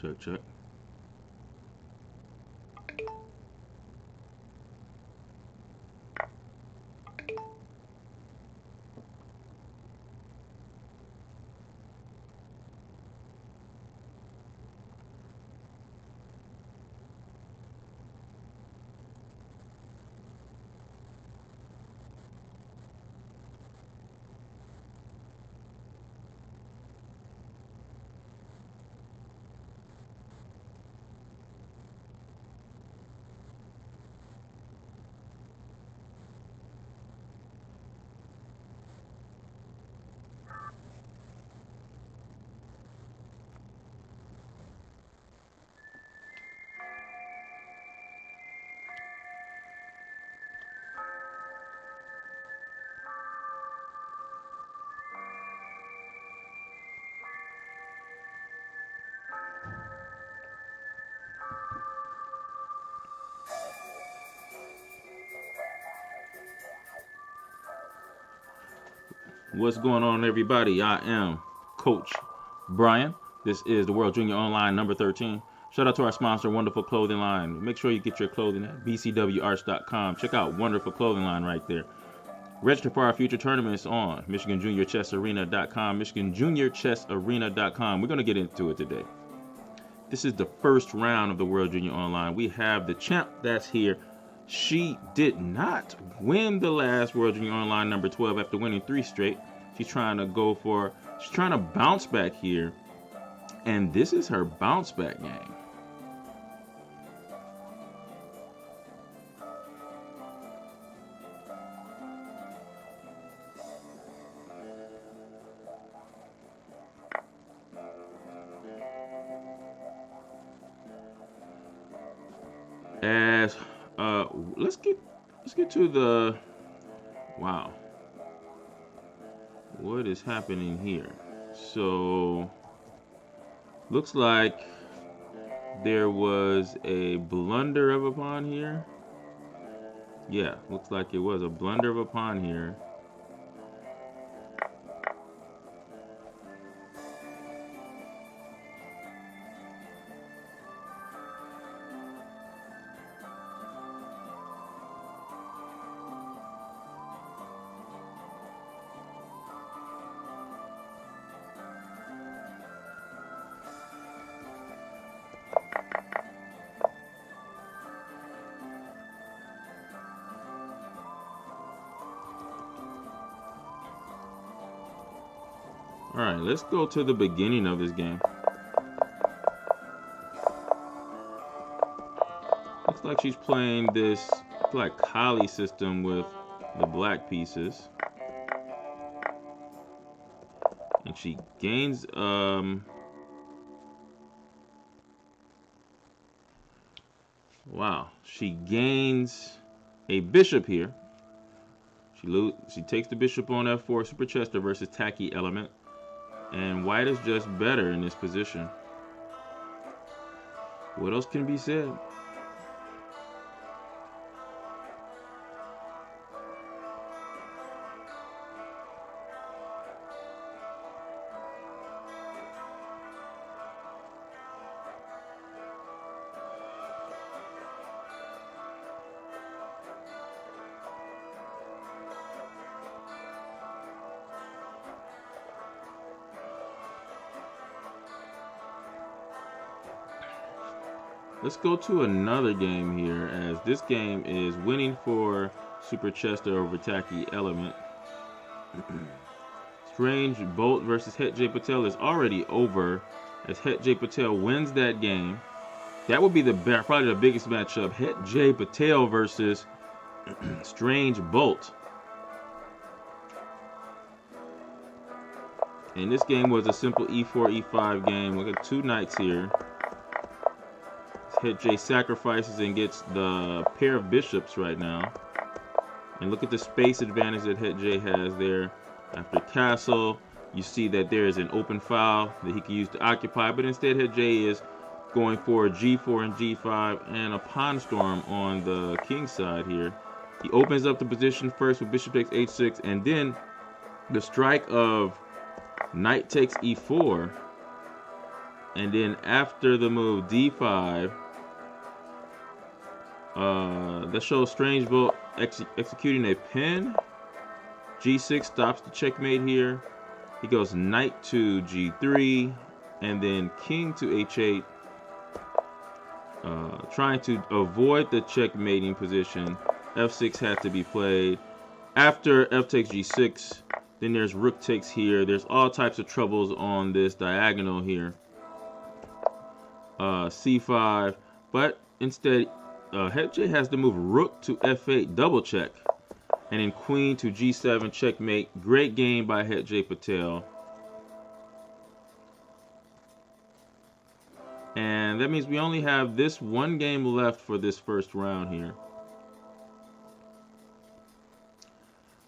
Check, check. What's going on, everybody? I am Coach Brian. This is the World Junior Online number 13. Shout out to our sponsor, Wonderful Clothing Line. Make sure you get your clothing at bcwarts.com. Check out Wonderful Clothing Line right there. Register for our future tournaments on MichiganJuniorChessArena.com, MichiganJuniorChessArena.com. We're going to get into it today. This is the first round of the World Junior Online. We have the champ that's here. She did not win the last World Junior Online number 12 after winning 3 straight. She's trying to bounce back here. And this is her bounce back game. Let's get to the wow. What is happening here? So looks like there was a blunder of a pawn here. Yeah, looks like it was a blunder of a pawn here. All right, let's go to the beginning of this game. Looks like she's playing this like Kali system with the black pieces. And she gains wow, she gains a bishop here. She takes the bishop on f4, Super Chester versus Tacky Element. And white is just better in this position. What else can be said? Let's go to another game here, as this game is winning for Super Chester over Tacky Element. Strange Bolt versus Het J Patel is already over, as Het J Patel wins that game. That would be probably the biggest matchup, Het J Patel versus Strange Bolt. And this game was a simple e4, e5 game. Look at 2 knights here. Het J sacrifices and gets the pair of bishops right now. And look at the space advantage that Het J has there. After castle, you see that there is an open file that he can use to occupy, but instead Het J is going for g4 and g5 and a pawn storm on the king side here. He opens up the position first with bishop takes h6, and then the strike of knight takes e4 And then after the move d5, that shows Strange Bolt executing a pin. G6 stops the checkmate here. He goes knight to G3, and then king to H8, trying to avoid the checkmating position. F6 had to be played. After F takes G6, then there's rook takes here. There's all types of troubles on this diagonal here. C5, but instead, Het J has to move rook to F8, double check. And then queen to G7, checkmate. Great game by Het J Patel. And that means we only have this one game left for this first round here.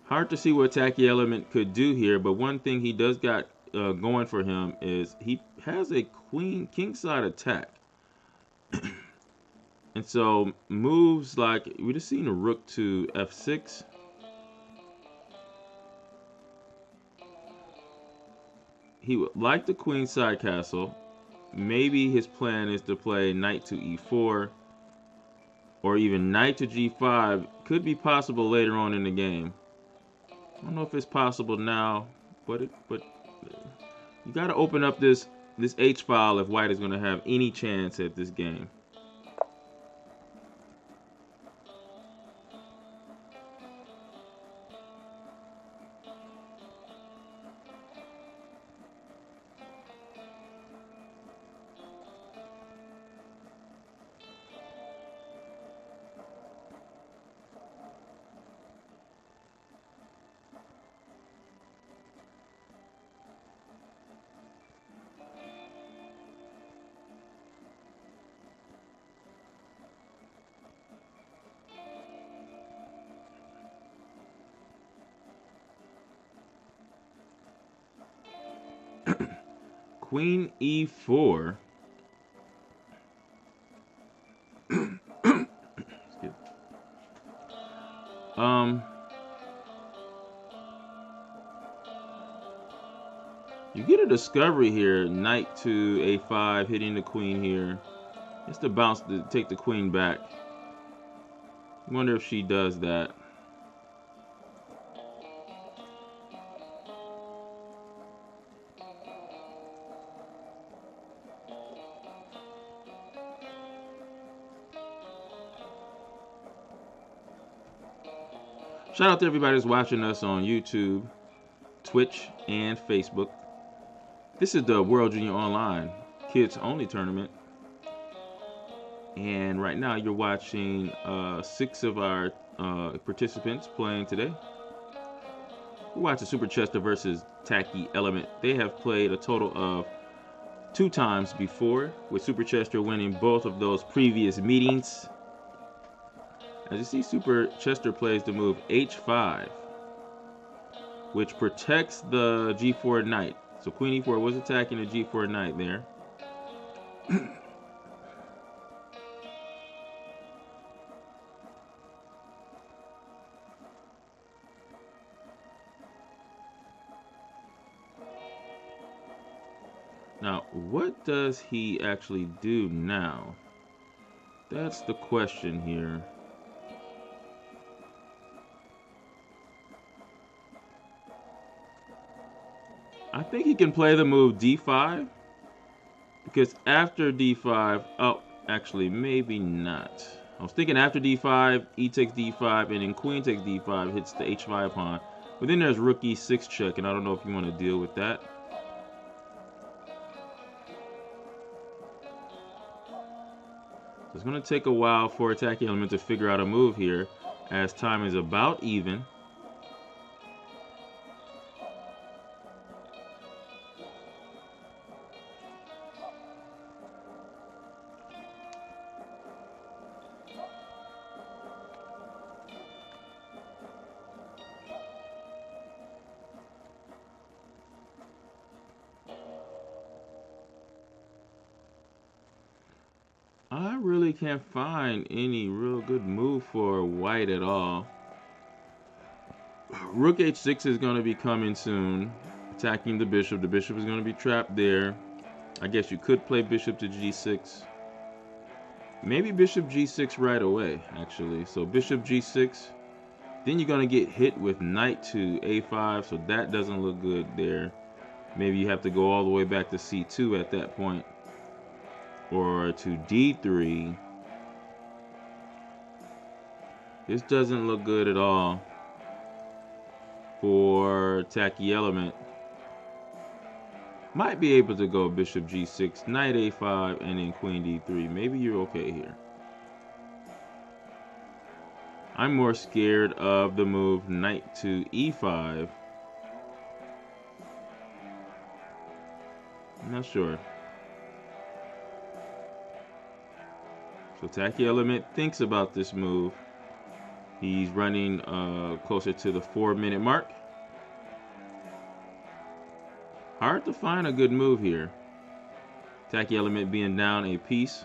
Hard to see what Tacky Element could do here, but one thing he does got going for him is he has a queen kingside attack. And so moves like, we just seen a rook to F6. He would like the queenside castle. Maybe his plan is to play knight to E4 or even knight to G5. Could be possible later on in the game. I don't know if it's possible now, but you got to open up this H file if white is going to have any chance at this game. Queen E4. You get a discovery here. Knight to A5, hitting the queen here. It's the bounce to take the queen back. I wonder if she does that. Shout out to everybody who's watching us on YouTube, Twitch, and Facebook. This is the World Junior Online Kids Only Tournament. And right now you're watching 6 of our participants playing today. We're watching Super Chester versus Tacky Element. They have played a total of 2 times before, with Super Chester winning both of those previous meetings. As you see, Super Chester plays the move H5, which protects the G4 knight. So Queen E4 was attacking the G4 knight there. Now, what does he actually do now? That's the question here. I think he can play the move D5, because after D5, oh, actually, maybe not. I was thinking after D5, E takes D5, and then Queen takes D5, hits the H5 pawn. But then there's Rook E6 check, and I don't know if you want to deal with that. So it's going to take a while for Attacking Element to figure out a move here, as time is about even. I really can't find any real good move for white at all. Rook H6 is going to be coming soon, attacking the bishop. The bishop is going to be trapped there. I guess you could play bishop to g6. Maybe bishop g6 right away, actually. So bishop g6. Then you're going to get hit with knight to a5, so that doesn't look good there. Maybe you have to go all the way back to c2 at that point. Or to d3. This doesn't look good at all for Tacky Element. Might be able to go bishop g6, knight a5, and then queen d3. Maybe you're okay here. I'm more scared of the move knight to e5. I'm not sure. So Tacky Element thinks about this move. He's running closer to the 4-minute mark. Hard to find a good move here. Tacky Element being down a piece.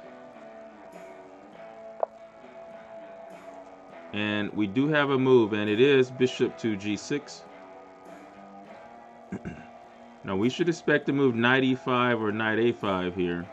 And we do have a move, and it is bishop to g6. Now we should expect to move knight e5 or knight a5 here.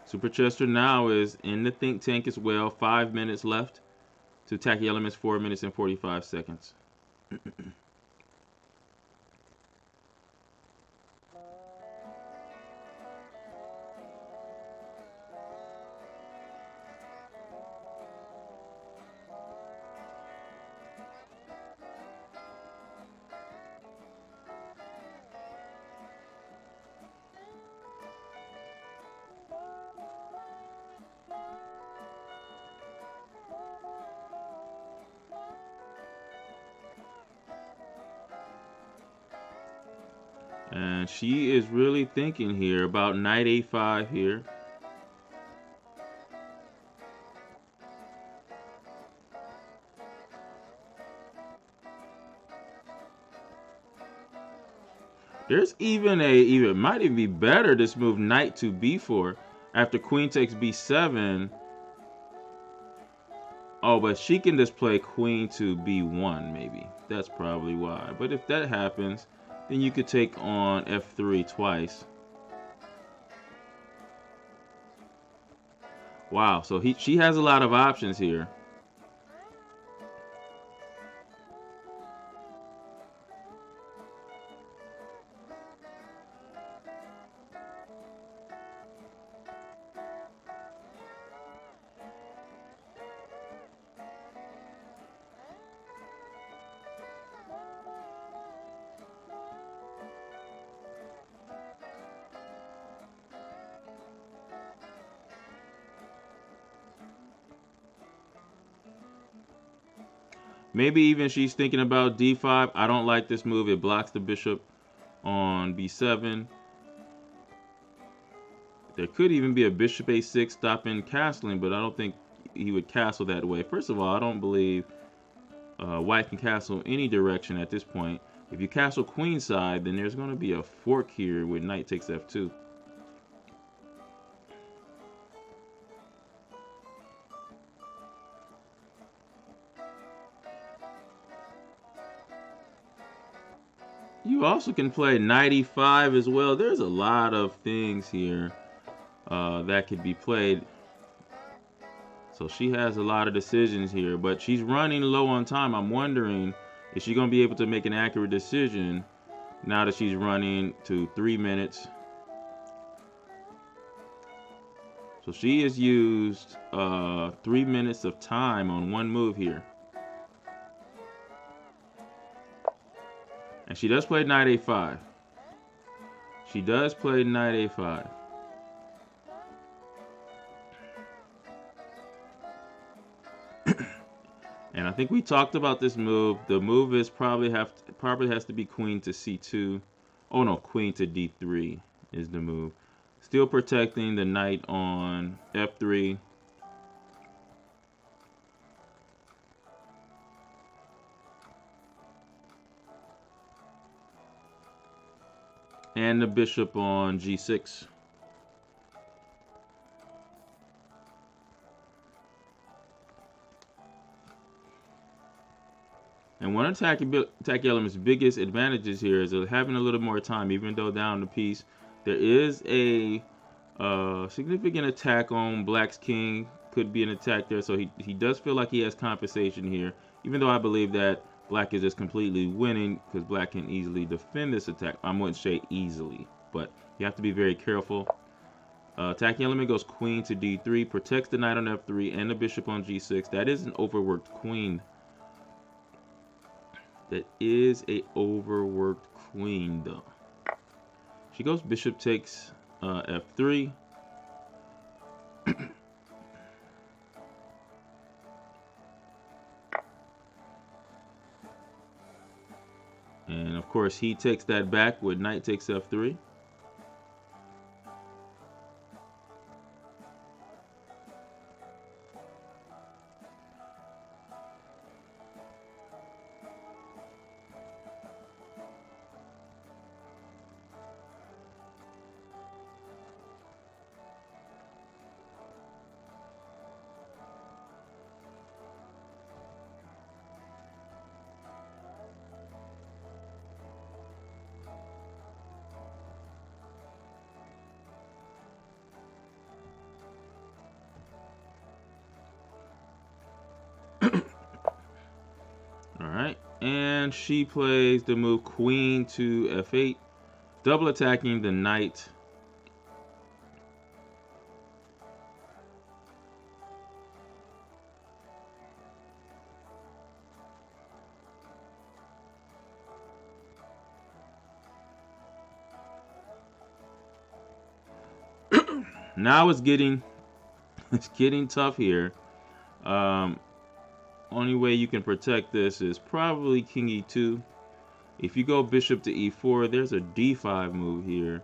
Super Chester now is in the think tank as well. 5 minutes left to Tacky Element's 4 minutes and 45 seconds. And she is really thinking here about knight a5 here. There's even might even be better this move knight to b4 after queen takes b7. Oh, but she can just play queen to b1 maybe. That's probably why. But if that happens, then you could take on f3 twice. Wow, so she has a lot of options here. Maybe even she's thinking about d5. I don't like this move. It blocks the bishop on b7. There could even be a bishop a6 stopping castling, but I don't think he would castle that way. First of all, I don't believe white can castle any direction at this point. If you castle queenside, then there's going to be a fork here with knight takes f2. You also can play knight e5 as well. There's a lot of things here that could be played. So she has a lot of decisions here, but she's running low on time. I'm wondering, is she going to be able to make an accurate decision now that she's running to 3 minutes? So she has used 3 minutes of time on one move here. And she does play knight a5. She does play knight a5. And I think we talked about this move. The move is probably has to be queen to c2. Oh no, queen to d3 is the move. Still protecting the knight on f3. And the bishop on g6. And one of attack element's biggest advantages here is having a little more time, even though down the piece. There is a significant attack on Black's king. Could be an attack there, so he does feel like he has compensation here, even though I believe that Black is just completely winning because Black can easily defend this attack. I wouldn't say easily, but you have to be very careful. Attacking element goes queen to d3, protects the knight on f3 and the bishop on g6. That is an overworked queen. That is a overworked queen, though. She goes bishop takes f3. And of course, he takes that back with knight takes f3. Alright, and she plays the move queen to f8, double attacking the knight. Now it's getting tough here. Only way you can protect this is probably king e2. If you go bishop to e4, there's a d5 move here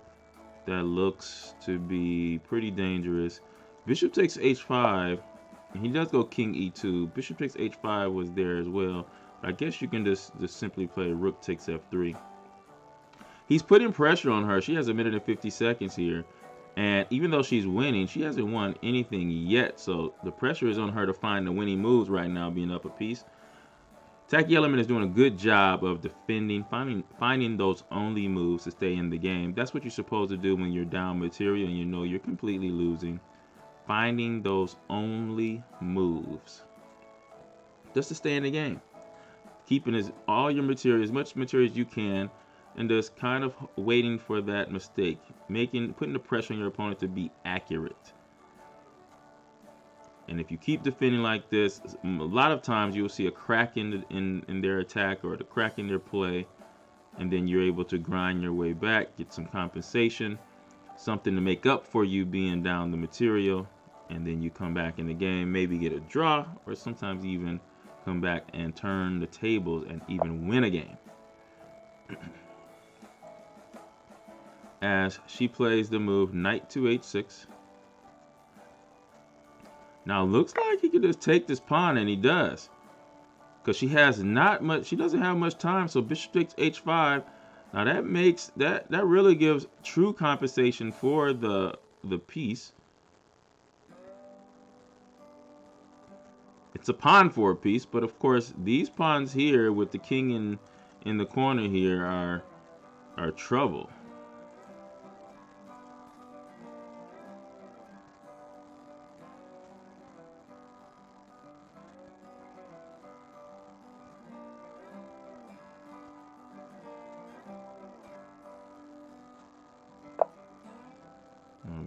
that looks to be pretty dangerous. Bishop takes h5. He does go king e2. Bishop takes h5 was there as well. I guess you can just simply play rook takes f3. He's putting pressure on her. She has a minute and 50 seconds here. And even though she's winning, she hasn't won anything yet. So the pressure is on her to find the winning moves right now, being up a piece. Tacky Element is doing a good job of defending, finding those only moves to stay in the game. That's what you're supposed to do when you're down material and you know you're completely losing. Finding those only moves just to stay in the game. Keeping all your material, as much material as you can, and just kind of waiting for that mistake, putting the pressure on your opponent to be accurate. And if you keep defending like this, a lot of times you'll see a crack in their attack or the crack in their play, and then you're able to grind your way back, get some compensation, something to make up for you being down the material, and then you come back in the game, maybe get a draw, or sometimes even come back and turn the tables and even win a game. As she plays the move knight to h6. Now looks like he could just take this pawn, and he does, because she has not much. She doesn't have much time. So bishop takes h5. Now that makes that really gives true compensation for the piece. It's a pawn for a piece, but of course these pawns here with the king in the corner here are trouble.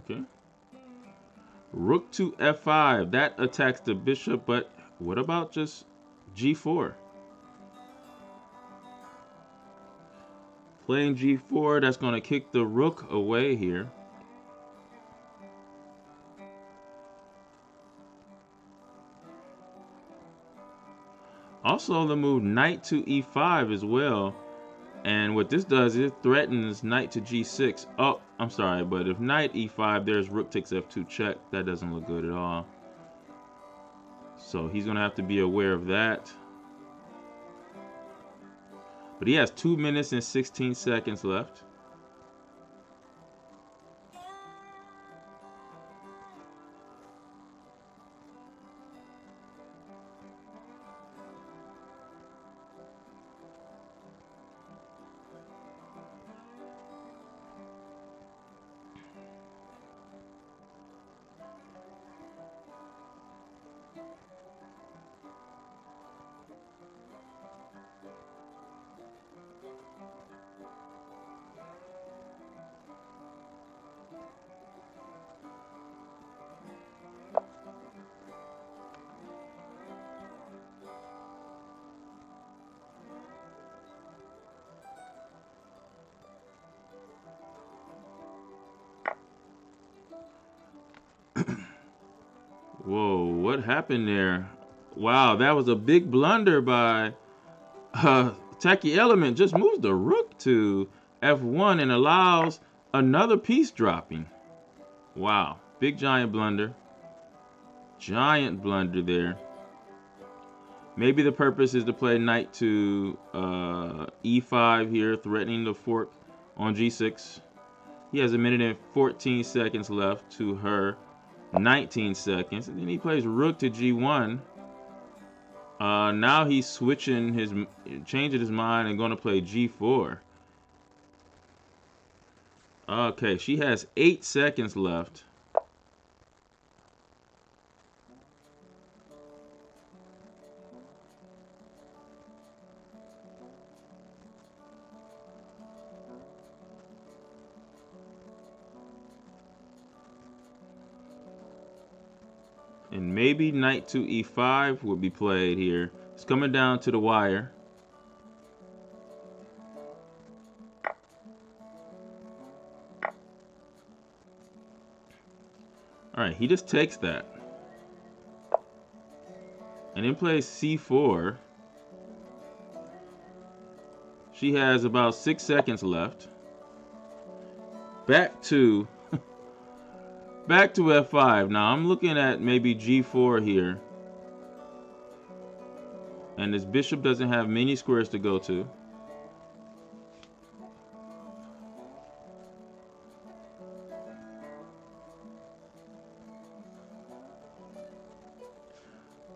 Okay. Rook to f5. That attacks the bishop, but what about just g4? Playing g4, that's going to kick the rook away here. also the move knight to e5 as well. And what this does is it threatens knight to g6. Oh, I'm sorry, but if knight e5, there's rook takes f2 check. That doesn't look good at all. So he's going to have to be aware of that. But he has 2 minutes and 16 seconds left. Whoa, what happened there? Wow, that was a big blunder by Tacky Element. Just moves the rook to f1 and allows another piece dropping. Wow, big giant blunder. Giant blunder there. Maybe the purpose is to play knight to e5 here, threatening the fork on g6. He has 1 minute and 14 seconds left to her 19 seconds. And then he plays rook to g1. Now he's changing his mind and going to play g4. Okay, she has 8 seconds left. And maybe knight to e5 will be played here. It's coming down to the wire. All right, he just takes that. And then plays c4. She has about 6 seconds left. Back to f5. Now I'm looking at maybe g4 here. And this bishop doesn't have many squares to go to.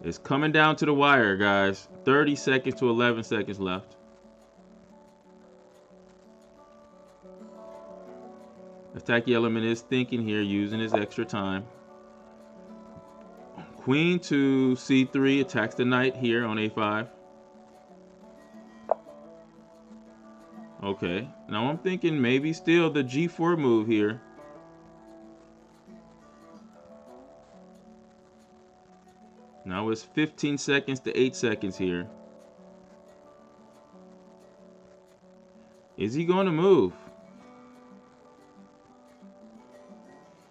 It's coming down to the wire, guys. 30 seconds to 11 seconds left. Tacky Element is thinking here, using his extra time. Queen to c3 attacks the knight here on a5. Okay, now I'm thinking maybe still the g4 move here. Now it's 15 seconds to 8 seconds here. Is he going to move?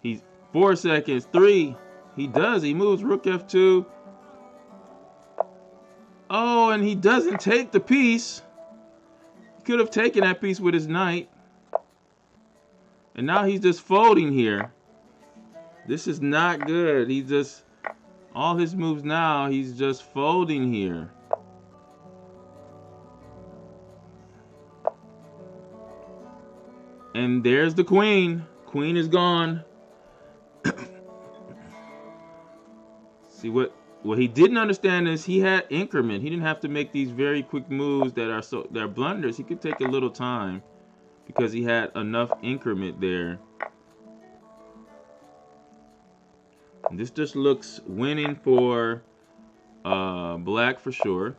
He's 4 seconds, 3. He does. He moves rook f2. Oh, and he doesn't take the piece. He could have taken that piece with his knight. And now he's just folding here. This is not good. He's just, all his moves now, he's just folding here. And there's the queen. Queen is gone. See, what he didn't understand is he had increment. He didn't have to make these very quick moves that are blunders. He could take a little time because he had enough increment there. And this just looks winning for black for sure.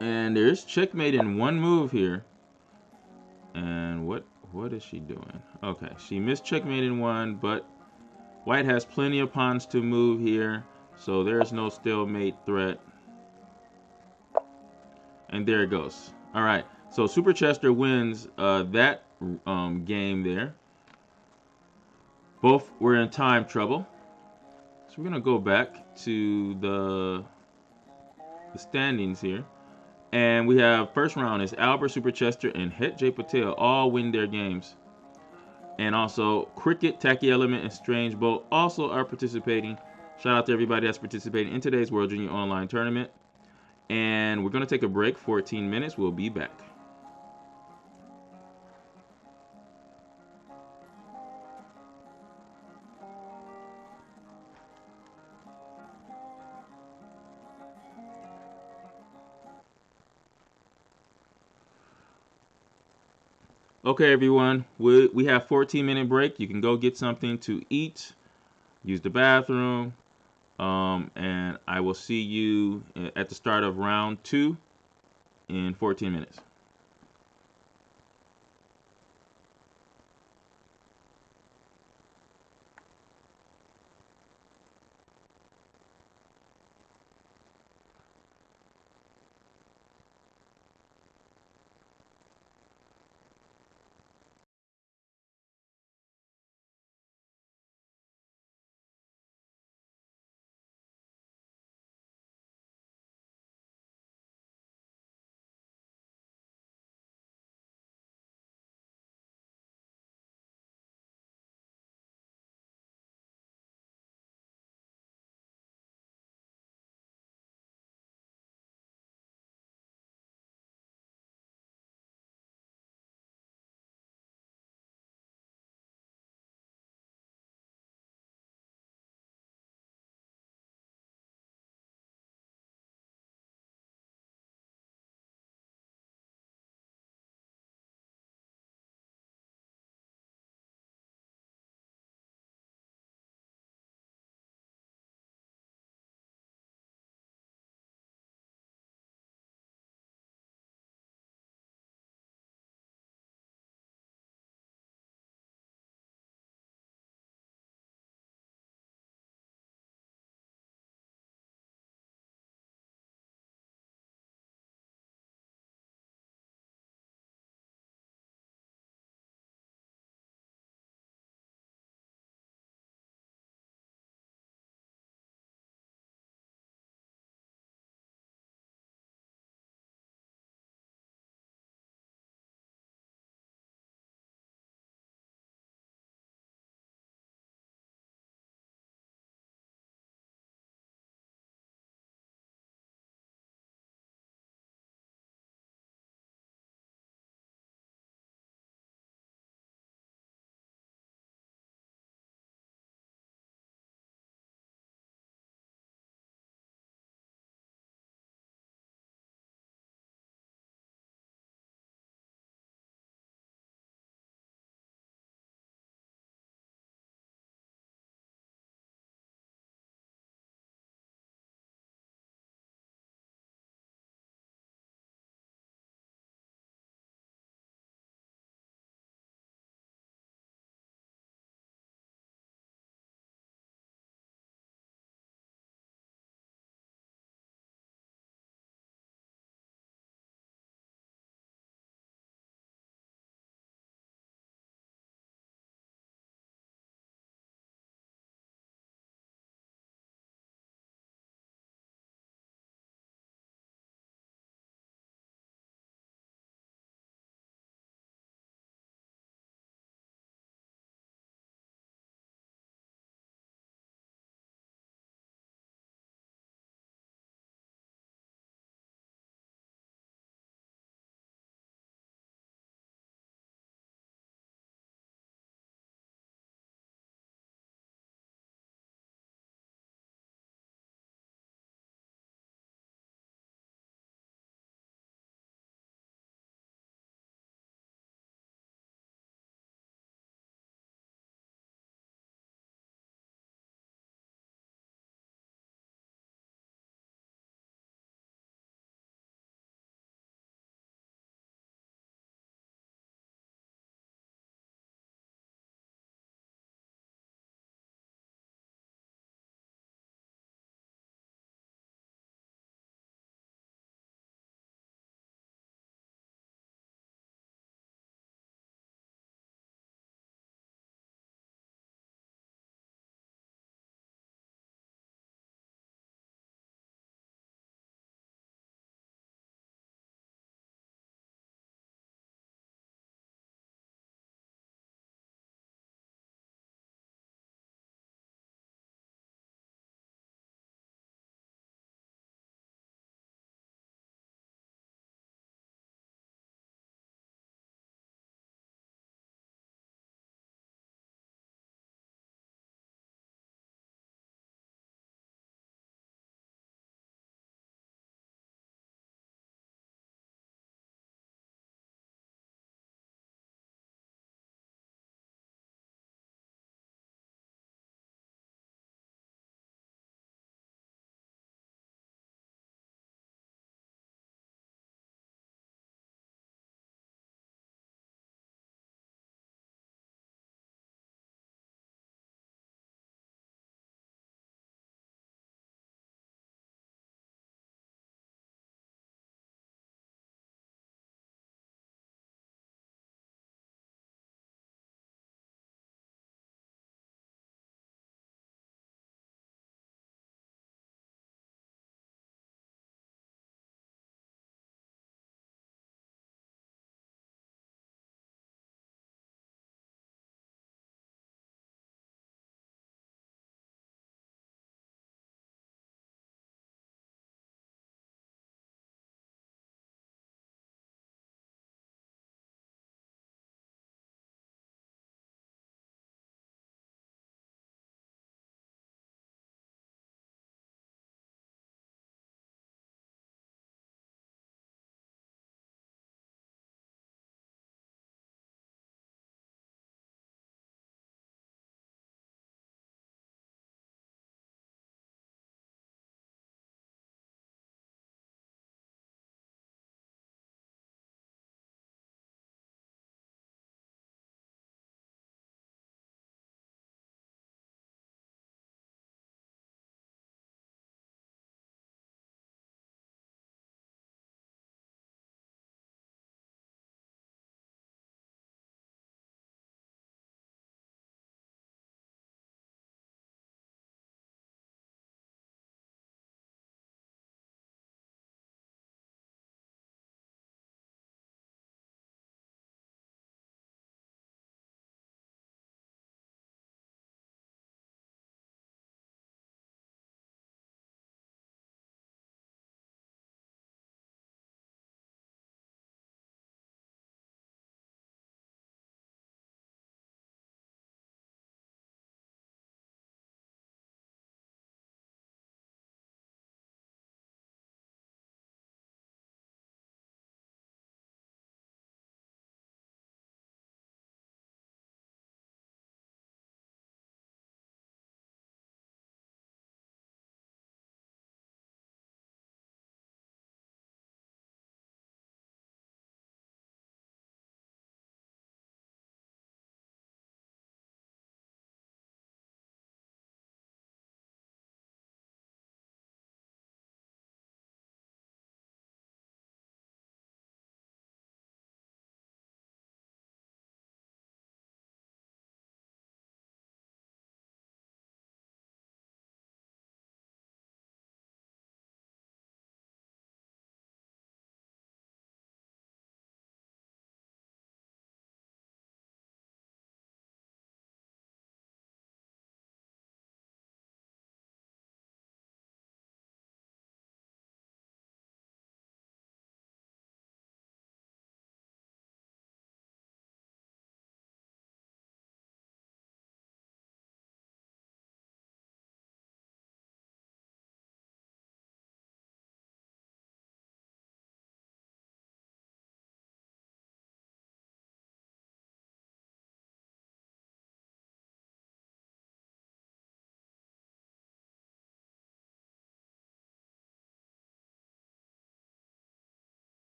And there's checkmate in one move here. And what is she doing? Okay, she missed checkmate in one, but white has plenty of pawns to move here, so there's no stalemate threat. And there it goes. All right. So Super Chester wins that game there. Both were in time trouble. So we're going to go back to the standings here. And we have first round is Albert, Super Chester, and Het J Patel all win their games. And also Cricket, Tacky Element, and Strange Bolt also are participating. Shout out to everybody that's participating in today's World Junior Online Tournament. And we're going to take a break, 14 minutes. We'll be back. Okay, everyone, we have 14-minute break. You can go get something to eat, use the bathroom, and I will see you at the start of round 2 in 14 minutes.